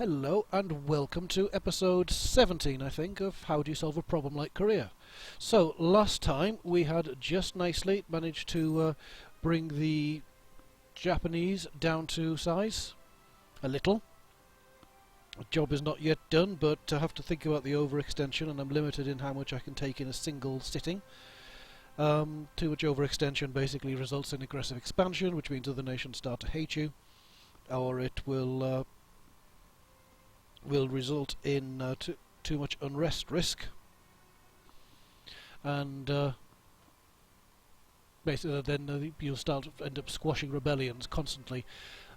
Hello and welcome to episode 17, I think, of How Do You Solve a Problem Like Korea. So, last time we had just nicely managed to bring the Japanese down to size, a little. The job is not yet done, but I have to think about the overextension, and I'm limited in how much I can take in a single sitting. Too much overextension basically results in aggressive expansion, which means other nations start to hate you, or it will result in too much unrest risk, and basically then you'll end up squashing rebellions constantly.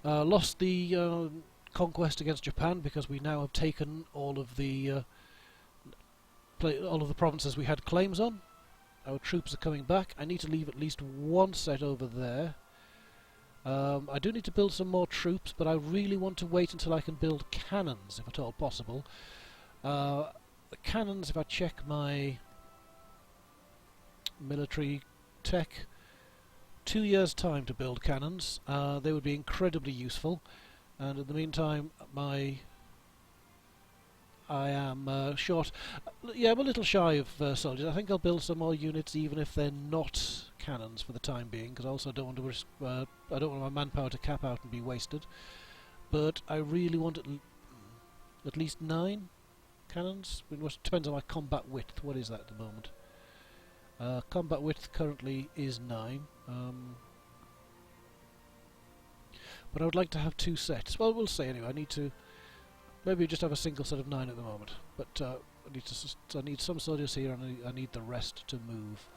Lost the conquest against Japan because we now have taken all of the provinces we had claims on. Our troops are coming back. I need to leave at least one set over there. I do need to build some more troops, but I really want to wait until I can build cannons, if at all possible. The cannons, if I check my military tech, 2 years' time to build cannons. They would be incredibly useful, and in the meantime, I am short. Yeah, I'm a little shy of soldiers. I think I'll build some more units, even if they're not cannons for the time being, because I also don't want to risk. I don't want my manpower to cap out and be wasted. But I really want at least 9 cannons. It depends on my combat width. What is that at the moment? Combat width currently is 9. But I would like to have 2 sets. Well, we'll see anyway. I need to. Maybe just have a single set of 9 at the moment, but I need some soldiers here, and I need the rest to move.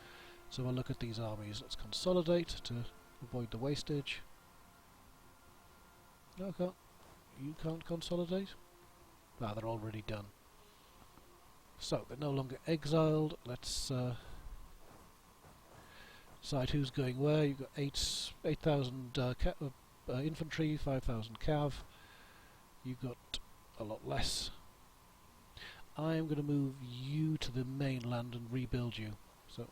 So I'll look at these armies. Let's consolidate to avoid the wastage. No, you can't consolidate. Ah, they're already done. So they're no longer exiled. Let's decide who's going where. You've got 8,000 infantry, 5,000 cav. You've got a lot less. I am going to move you to the mainland and rebuild you. So,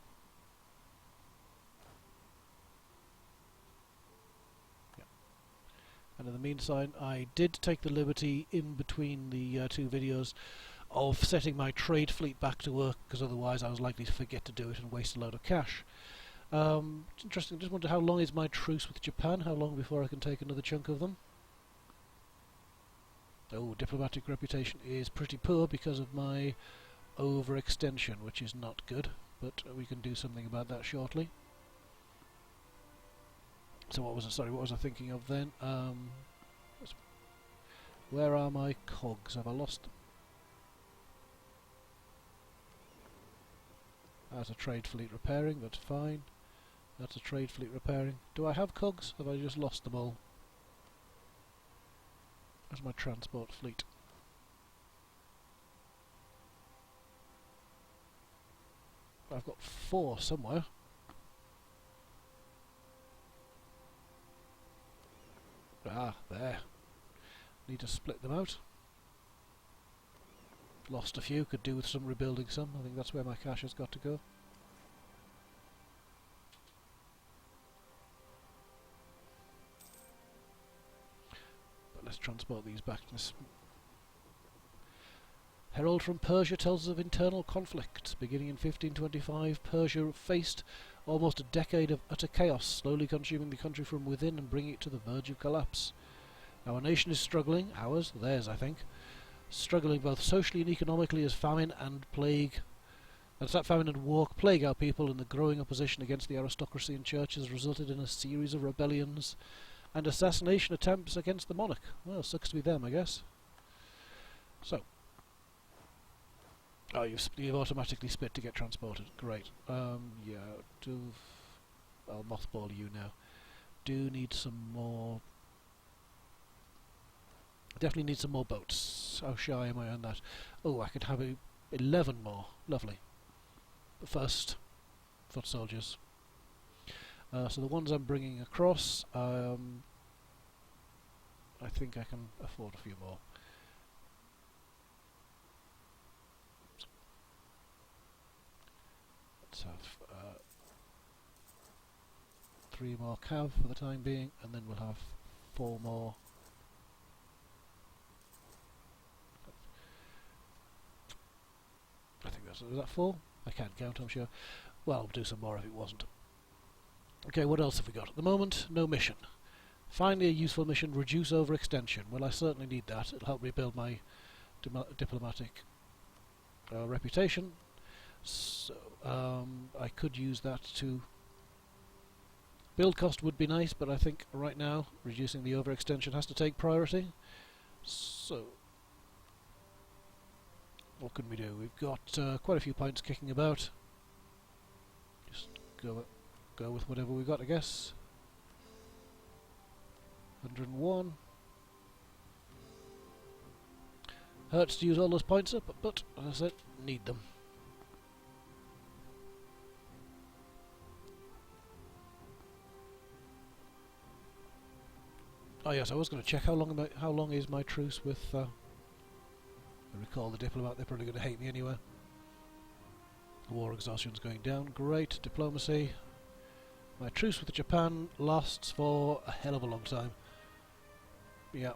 yeah. And in the meantime, I did take the liberty in between the 2 videos of setting my trade fleet back to work, because otherwise I was likely to forget to do it and waste a load of cash. It's interesting. I just wonder, how long is my truce with Japan? How long before I can take another chunk of them? Oh, diplomatic reputation is pretty poor because of my overextension, which is not good, but we can do something about that shortly. So what was I thinking of then? Where are my cogs? Have I lost them? That's a trade fleet repairing, that's fine. That's a trade fleet repairing. Do I have cogs? Have I just lost them all? That's my transport fleet. I've got 4 somewhere. Ah, there. Need to split them out. Lost a few, could do with some rebuilding some. I think that's where my cash has got to go. Let's transport these back to this. Herald from Persia tells us of internal conflicts. Beginning in 1525, Persia faced almost a decade of utter chaos, slowly consuming the country from within and bringing it to the verge of collapse. Our nation is struggling, theirs I think, struggling both socially and economically as famine and war plague our people, and the growing opposition against the aristocracy and church has resulted in a series of rebellions and assassination attempts against the monarch. Well, sucks to be them, I guess. So. Oh, you've automatically split to get transported. Great. Yeah, I'll mothball you now. Do need some more. Definitely need some more boats. How shy am I on that? Oh, I could have 11 more. Lovely. But first, foot soldiers. So the ones I'm bringing across, I think I can afford a few more. Let's have 3 more cav for the time being, and then we'll have 4 more So was that 4? I can't count, I'm sure. Well, I'll do some more if it wasn't. Okay, what else have we got? At the moment, no mission. Finally a useful mission, reduce overextension. Well, I certainly need that. It'll help me build my diplomatic reputation. So, I could use that to... Build cost would be nice, but I think right now reducing the overextension has to take priority. So, what can we do? We've got quite a few points kicking about. Just go with whatever we got, I guess. 101. Hurts to use all those points up, but as I said, need them. Oh yes, I was going to check how long is my truce with. I recall the diplomat. They're probably going to hate me anyway. War exhaustion's going down. Great diplomacy. My truce with Japan lasts for a hell of a long time. Yeah.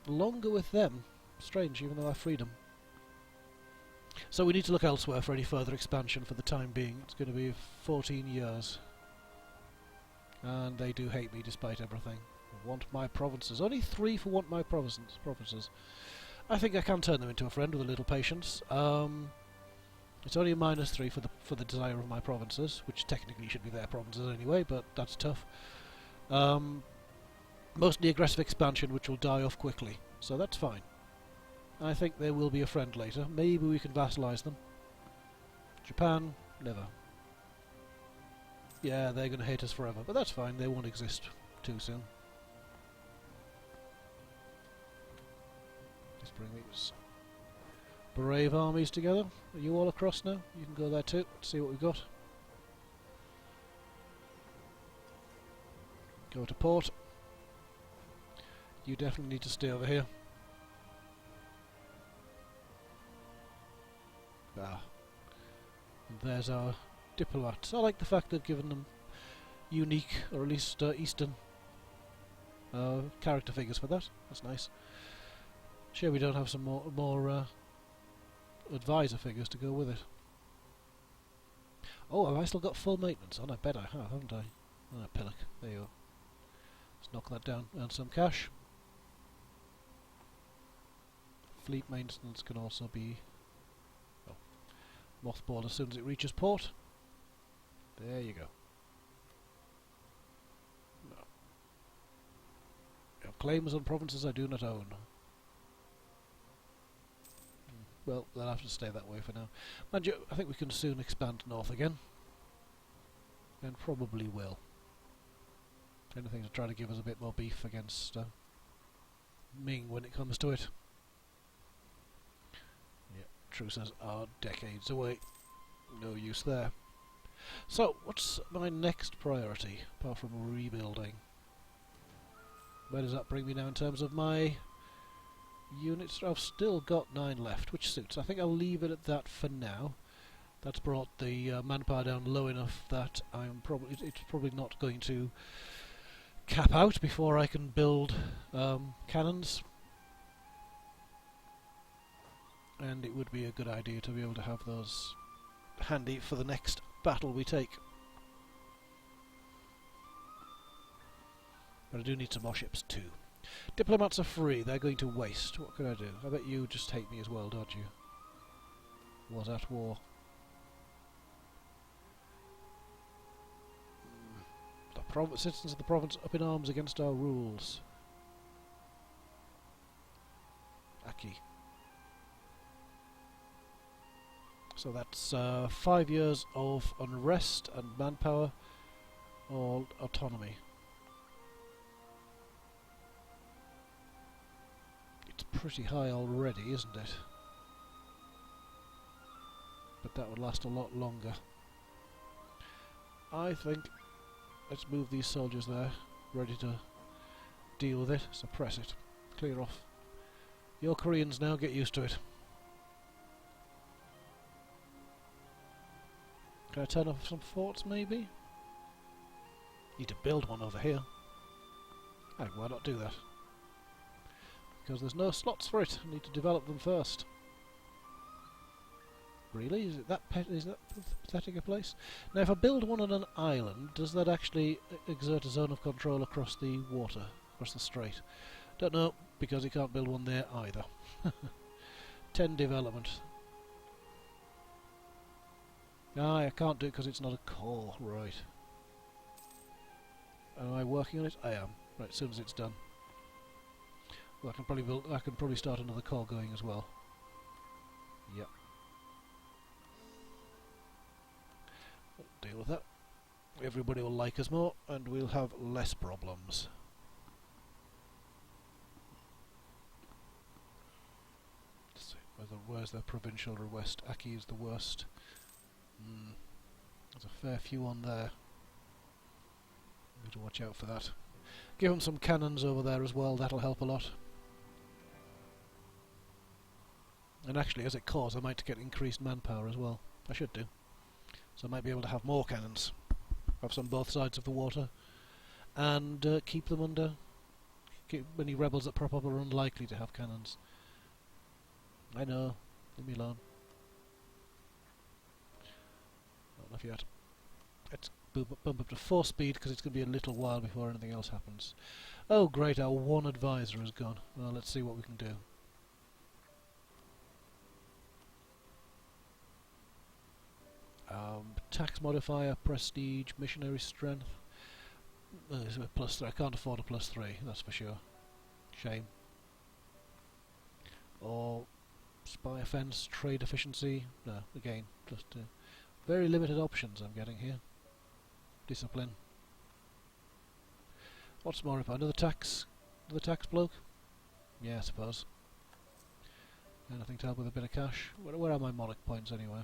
Longer with them. Strange, even though I freed them. So we need to look elsewhere for any further expansion for the time being. It's going to be 14 years. And they do hate me despite everything. Want my provinces. Only 3 for want my provinces. I think I can turn them into a friend with a little patience. It's only a -3 for the desire of my provinces, which technically should be their provinces anyway, but that's tough. Mostly aggressive expansion, which will die off quickly, so that's fine. I think they will be a friend later. Maybe we can vassalize them. Japan, never. Yeah, they're going to hate us forever, but that's fine. They won't exist too soon. Let's bring these brave armies together. Are you all across now? You can go there too. Let's see what we've got. Go to port. You definitely need to stay over here. Ah. And there's our diplomats. I like the fact they've given them unique, or at least Eastern character figures for that. That's nice. Sure, we don't have some more advisor figures to go with it. Oh, have I still got full maintenance on? I bet I have, haven't I? Ah, pillock. There you go. Let's knock that down. Earn some cash. Fleet maintenance can also be mothballed as soon as it reaches port. There you go. No. Claims on provinces I do not own. Well, they'll have to stay that way for now. Mind you, I think we can soon expand north again. And probably will. Anything to try to give us a bit more beef against Ming when it comes to it. Yeah, truces are decades away. No use there. So, what's my next priority, apart from rebuilding? Where does that bring me now in terms of my units? I've still got 9 left, which suits. I think I'll leave it at that for now. That's brought the manpower down low enough that it's probably not going to cap out before I can build cannons. And it would be a good idea to be able to have those handy for the next battle we take. But I do need some more ships too. Diplomats are free, they're going to waste. What can I do? I bet you just hate me as well, don't you? Was at war. The citizens of the province up in arms against our rules. Aki. So that's 5 years of unrest and manpower or autonomy. It's pretty high already, isn't it? But that would last a lot longer. I think let's move these soldiers there, ready to deal with it. Suppress it. Clear off. You're Koreans now, get used to it. Can I turn off some forts, maybe? Need to build one over here. Oh, why not do that? Because there's no slots for it. I need to develop them first. Really? Is that pathetic a place? Now, if I build one on an island, does that actually exert a zone of control across the water, across the strait? Don't know, because you can't build one there either. 10 development. Ah, I can't do it because it's not a core. Right. Am I working on it? I am. Right, as soon as it's done. Well, I can probably start another core going as well. Yep. Deal with that. Everybody will like us more, and we'll have less problems. Let's see, where's the provincial request? Aki is the worst. There's a fair few on there. Need to watch out for that. Give them some cannons over there as well, that'll help a lot. And actually, as it cores, I might get increased manpower as well. I should do. So I might be able to have more cannons. Have some both sides of the water. And keep them under... Keep any rebels that prop up are unlikely to have cannons. I know. Leave me alone. Not enough yet. Let's bump up to 4 speed because it's going to be a little while before anything else happens. Oh great, our one advisor has gone. Well, let's see what we can do. Tax modifier, prestige, missionary strength. It's a +3. I can't afford a +3, that's for sure. Shame. Or spy offence, trade efficiency. No, again, just very limited options I'm getting here. Discipline. What's more important? Another tax bloke? Yeah, I suppose. Anything to help with a bit of cash? Where are my monarch points anyway?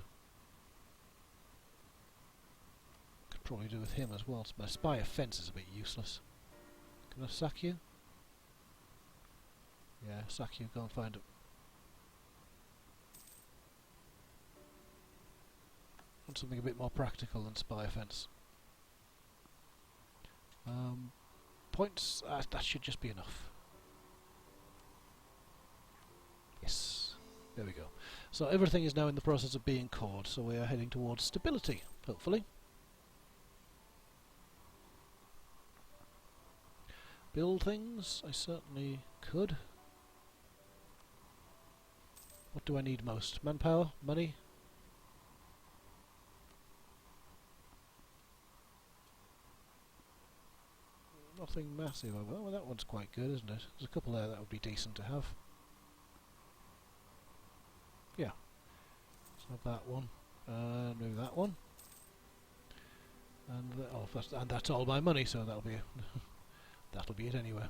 Could probably do with him as well. My spy offence is a bit useless. Can I sack you? Yeah, sack you. Go and find him. Want something a bit more practical than spy offence. Points, that should just be enough. Yes, there we go. So everything is now in the process of being cored, so we are heading towards stability, hopefully. Build things, I certainly could. What do I need most? Manpower? Money? Nothing massive. Well, that one's quite good, isn't it? There's a couple there that would be decent to have. Yeah. Let's have that one. And maybe that one. And that's all my money, so that'll be that'll be it anyway.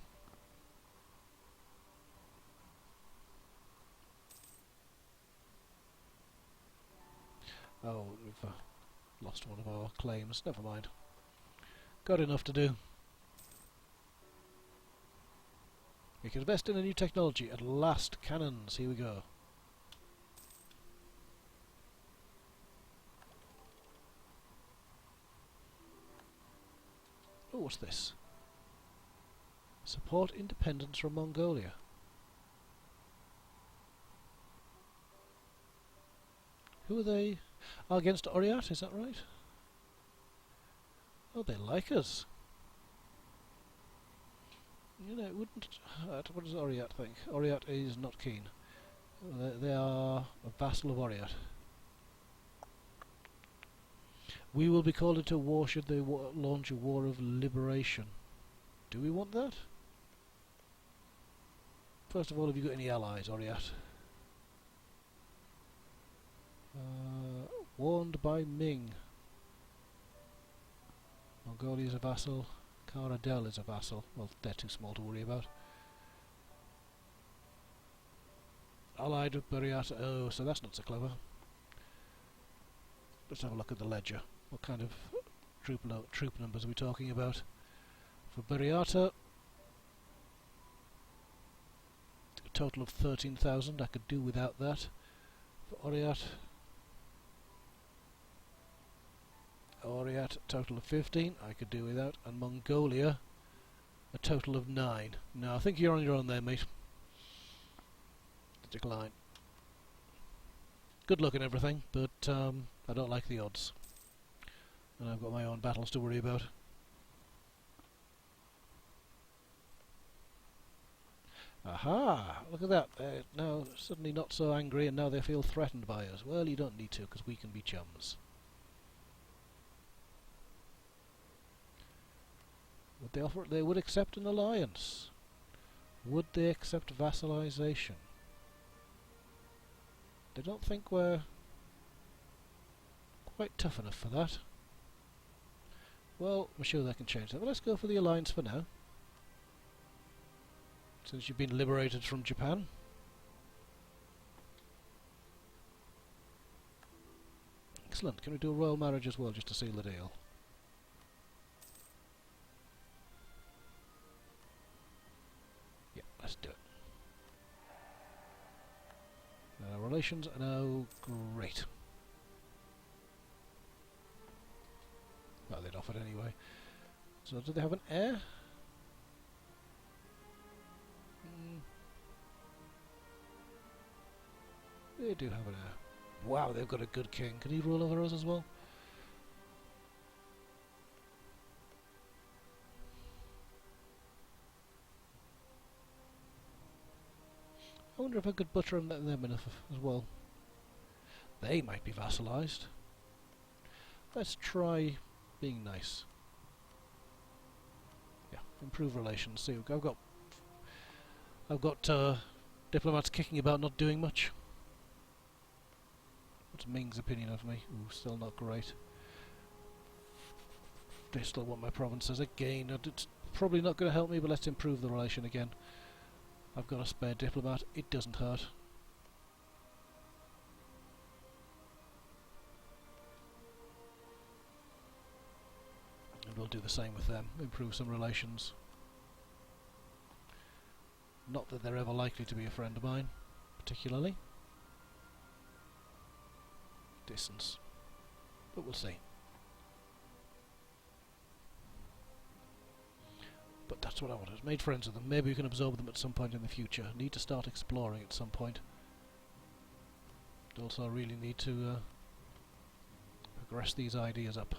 Oh, we've lost one of our claims. Never mind. Got enough to do. We can invest in a new technology. At last, cannons. Here we go. Oh, what's this? Support independence from Mongolia. Who are they? Oh, against Oriat, is that right? Oh, they like us. You know, it wouldn't... what does Oriat think? Oriat is not keen. They are a vassal of Oriat. We will be called into war should they launch a war of liberation. Do we want that? First of all, have you got any allies, Oriat? Warned by Ming. Mongolia is a vassal. Karadel is a vassal. Well, they're too small to worry about. Allied with Buriata. Oh, so that's not so clever. Let's have a look at the ledger. What kind of troop numbers are we talking about? For Buriata, a total of 13,000. I could do without that. For Oriat, total of 15. I could do without. And Mongolia, a total of 9. No, I think you're on your own there, mate. Decline. good luck and everything, but I don't like the odds. And I've got my own battles to worry about. Aha! Look at that. They're now suddenly not so angry and now they feel threatened by us. Well, you don't need to, because we can be chums. Would they offer? They would accept an alliance. Would they accept vassalization? They don't think we're quite tough enough for that. Well, I'm sure they can change that. But let's go for the alliance for now. Since you've been liberated from Japan. Excellent. Can we do a royal marriage as well, just to seal the deal? Yeah, let's do it. Our relations are now great. Well, they'd offered anyway. So, do they have an heir? They do have an heir. Wow, they've got a good king. Can he rule over us as well? I wonder if I could butter them enough as well. They might be vassalised. Let's try being nice. Yeah, improve relations. See, I've got diplomats kicking about, not doing much. What's Ming's opinion of me? Ooh, still not great. They still want my provinces again. It's probably not going to help me, but let's improve the relation again. I've got a spare diplomat. It doesn't hurt. And we'll do the same with them. Improve some relations. Not that they're ever likely to be a friend of mine, particularly. Distance. But we'll see. But that's what I wanted. Made friends with them. Maybe we can absorb them at some point in the future. Need to start exploring at some point. Also, I really need to progress these ideas up.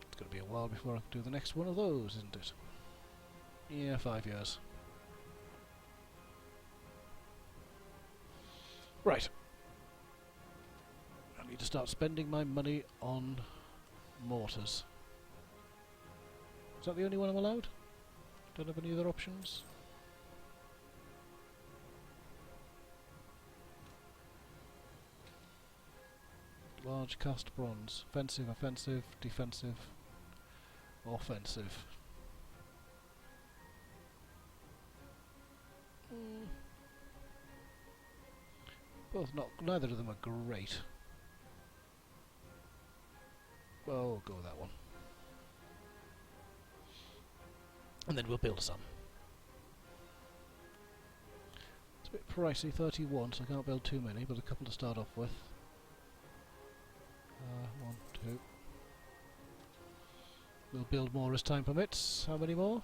It's going to be a while before I can do the next one of those, isn't it? Yeah, 5 years. Right. I need to start spending my money on mortars. Is that the only one I'm allowed? Don't have any other options? Large cast bronze. Offensive, offensive, defensive, offensive. Both not. Neither of them are great. Well, we'll go with that one. And then we'll build some. It's a bit pricey, 31, so I can't build too many, but a couple to start off with. 1, 2. We'll build more as time permits. How many more?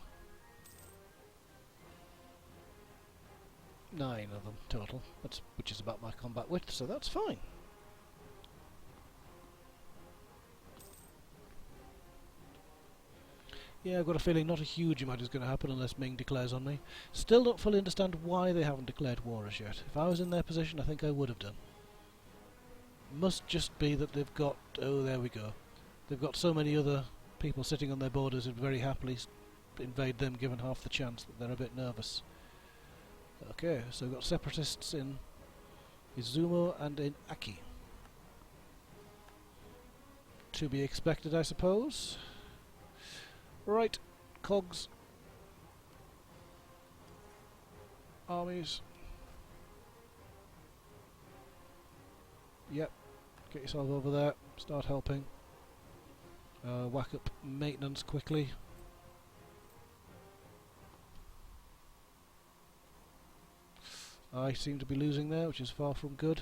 9 of them total, which is about my combat width, so that's fine. Yeah, I've got a feeling not a huge amount is going to happen unless Ming declares on me. Still don't fully understand why they haven't declared war as yet. If I was in their position, I think I would have done. Must just be that they've got... oh, there we go. They've got so many other people sitting on their borders who'd very happily invade them given half the chance that they're a bit nervous. Okay, so we've got separatists in Izumo and in Aki. To be expected, I suppose. Right, cogs. Armies. Yep, get yourself over there, start helping. Whack up maintenance quickly. I seem to be losing there, which is far from good.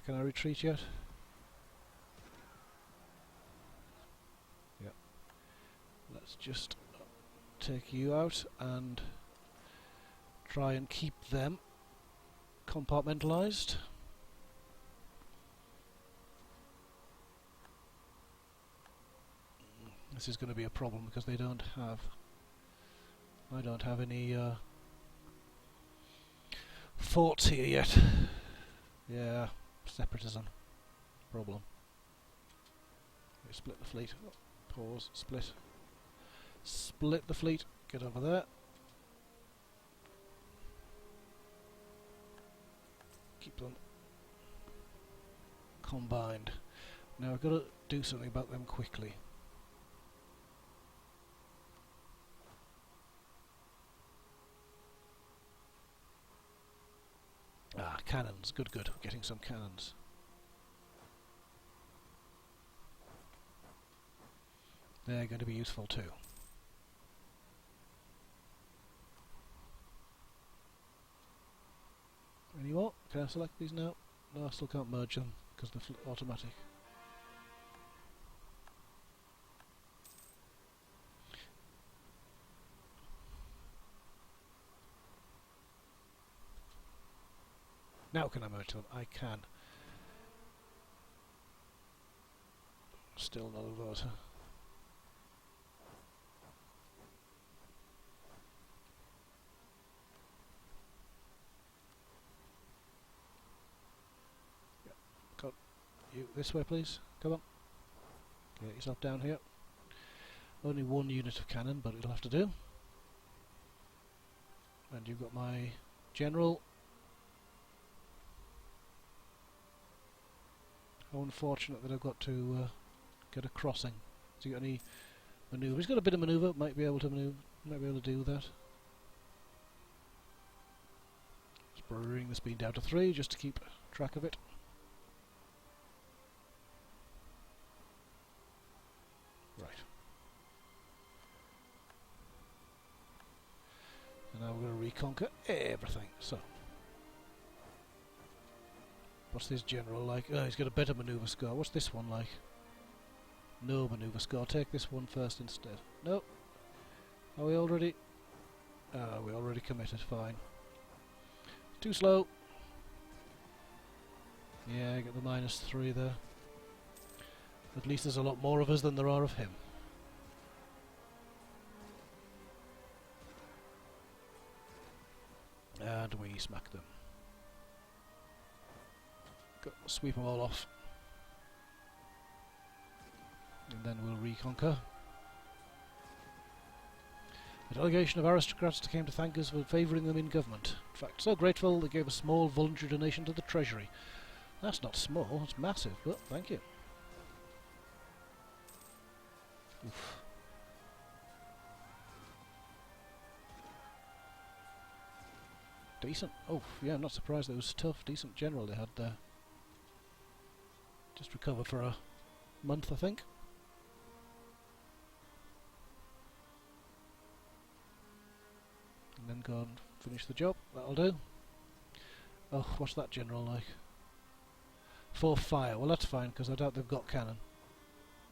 Can I retreat yet? Yep. Let's just take you out and try and keep them compartmentalized. This is going to be a problem because they don't have... I don't have any forts here yet. Yeah, separatism. Problem. We split the fleet. Oh, pause, split. Split the fleet. Get over there. Keep them combined. Now I've got to do something about them quickly. Ah, cannons. Good, good. We're getting some cannons. They're going to be useful too. Any more? Can I select these now? No, I still can't merge them because they're automatic. Now can I merge them? I can. Still not a vote. Got you this way, please. Come on. Get yourself down here. Only one unit of cannon, but it'll have to do. And you've got my general. How unfortunate that I've got to get a crossing. Has he got any manoeuvre? He's got a bit of manoeuvre. Might be able to manoeuvre. Might be able to do that. Just bring the speed down to 3 just to keep track of it. Right. And now we're going to reconquer everything. So. What's this general like? Oh, he's got a better manoeuvre score. What's this one like? No manoeuvre score. Take this one first instead. Nope. Are we already... Ah, we already committed. Fine. Too slow. Yeah, get the -3 there. At least there's a lot more of us than there are of him. And we smack them. Sweep them all off. And then we'll reconquer. A delegation of aristocrats came to thank us for favouring them in government. In fact, so grateful they gave a small voluntary donation to the treasury. That's not small, it's massive, but thank you. Oof. Decent. Oh, yeah, I'm not surprised that it was tough. Decent general they had there. Just recovered for a month, I think. And then go and finish the job. That'll do. Oh, what's that general like? 4 fire. Well, that's fine, because I doubt they've got cannon.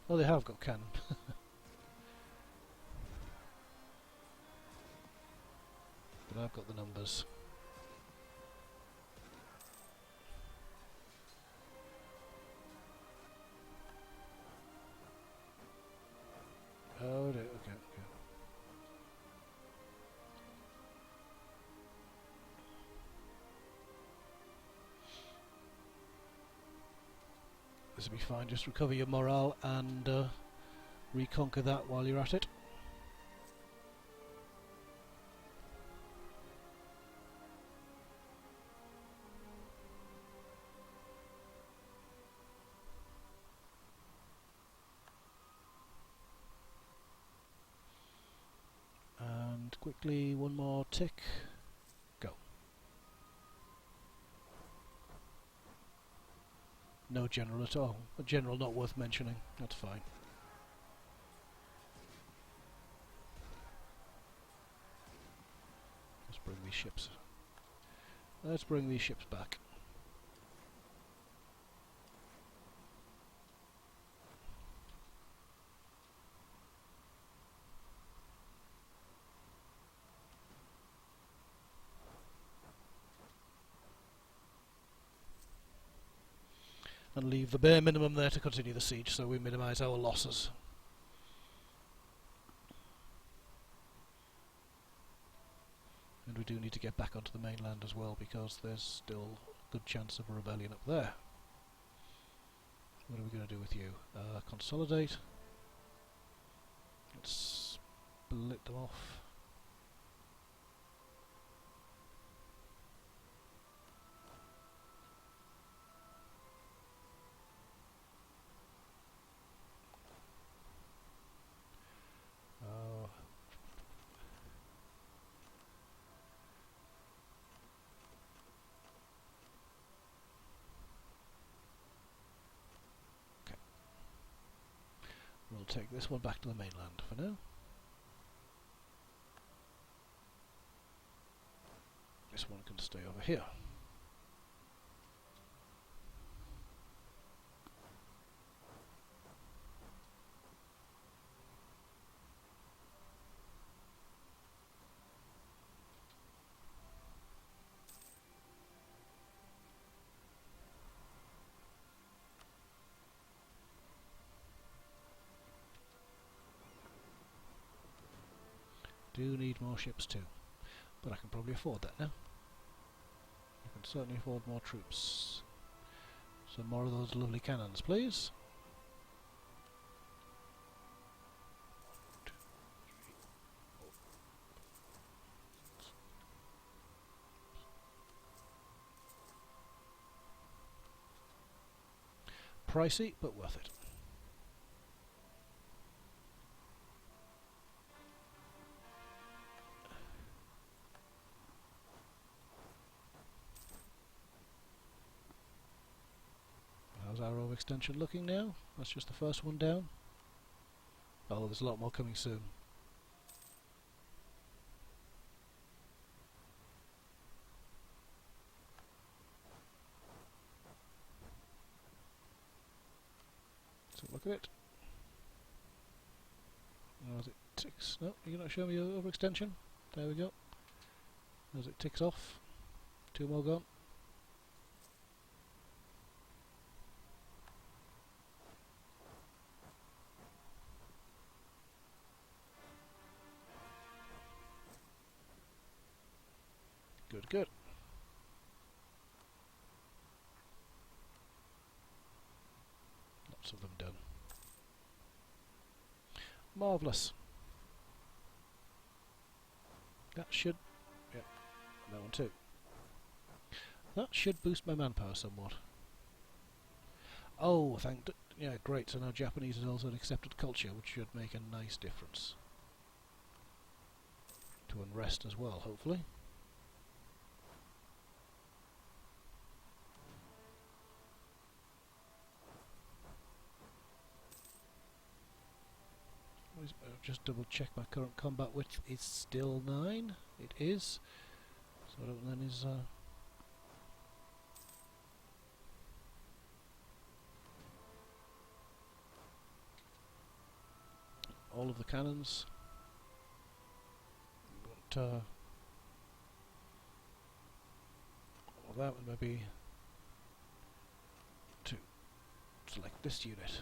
Oh, they have got cannon. But I've got the numbers. Oh, okay, okay. This will be fine. Just recover your morale and reconquer that while you're at it. And quickly, one more tick. Go. No general at all. A general not worth mentioning. That's fine. Let's bring these ships. Let's bring these ships back. and leave the bare minimum there to continue the siege so we minimise our losses. And we do need to get back onto the mainland as well, because there's still a good chance of a rebellion up there. What are we going to do with you? Consolidate. Let's split them off. We'll take this one back to the mainland for now. This one can stay over here. Do need more ships too, but I can probably afford that now. I can certainly afford more troops. Some more of those lovely cannons, please. 1, 2, 3, 4. Pricey, but worth it. How's our overextension looking now? That's just the first one down. Oh, there's a lot more coming soon. So look at it. As it ticks. No, you're not showing me your overextension. There we go. As it ticks off. 2 more gone. Good, good. Lots of them done. Marvellous. That should... yeah, that one too. That should boost my manpower somewhat. Oh, yeah, great. So now Japanese is also an accepted culture, which should make a nice difference. To unrest as well, hopefully. Just double check my current combat width is still 9. It is. So that then is all of the cannons. But well, that would maybe to select this unit.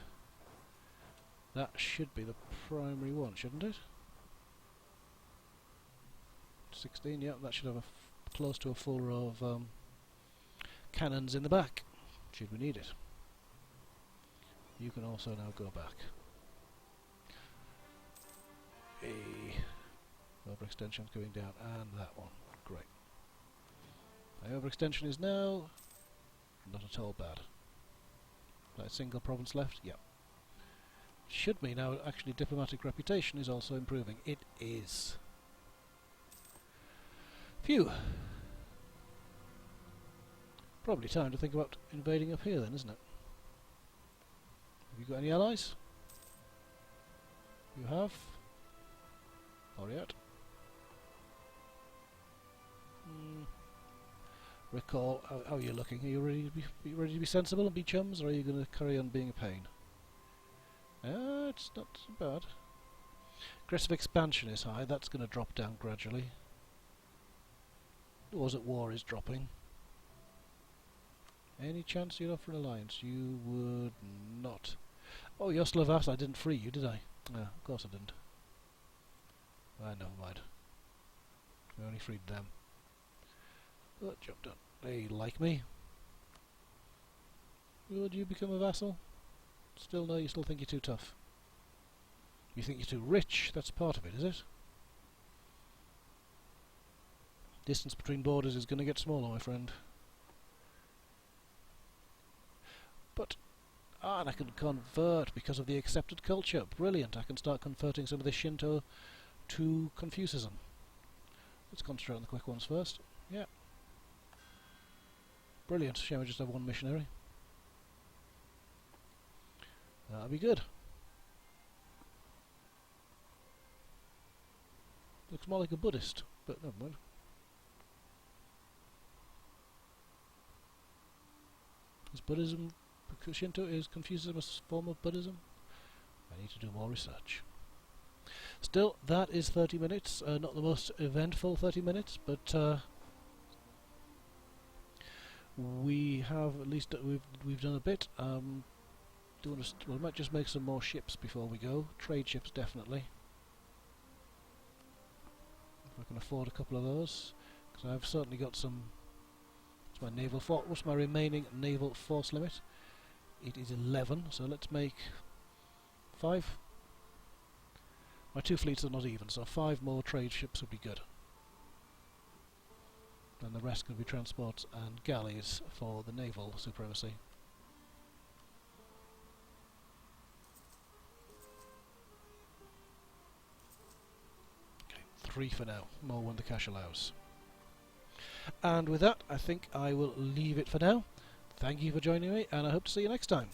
That should be the primary one, shouldn't it? 16, yeah, that should have close to a full row of cannons in the back, should we need it. You can also now go back. Overextension's going down, and that one. Great. My overextension is now not at all bad. That single province left? Yep. Should mean now actually diplomatic reputation is also improving. It is. Phew. Probably time to think about invading up here then, isn't it? Have you got any allies? You have? Not yet. Recall, how are you looking? Are you ready to be sensible and be chums, or are you going to carry on being a pain? It's not so bad. Aggressive expansion is high, that's going to drop down gradually. Wars at war is dropping. Any chance you're up for an alliance? You would not. Oh, you're still a vassal. I didn't free you, did I? No, of course I didn't. Never mind. I only freed them. Oh, jumped on. They like me. Would you become a vassal? Still no, you still think you're too tough. You think you're too rich, that's part of it, is it? Distance between borders is going to get smaller, my friend. But, and I can convert because of the accepted culture. Brilliant, I can start converting some of the Shinto to Confucianism. Let's concentrate on the quick ones first. Yeah. Brilliant, shame I just have one missionary. That'll be good. Looks more like a Buddhist, but never mind. Is Buddhism, Shinto, is Confucianism a form of Buddhism? I need to do more research. Still, that is 30 minutes. Not the most eventful 30 minutes, but we have at least we've done a bit. We might just make some more ships before we go. Trade ships, definitely. If I can afford a couple of those, because I've certainly got some. What's my naval force? What's my remaining naval force limit? It is 11. So let's make 5. My 2 fleets are not even, so 5 more trade ships would be good. And the rest can be transports and galleys for the naval supremacy. Okay, 3 for now. More when the cash allows. And with that, I think I will leave it for now. Thank you for joining me, and I hope to see you next time.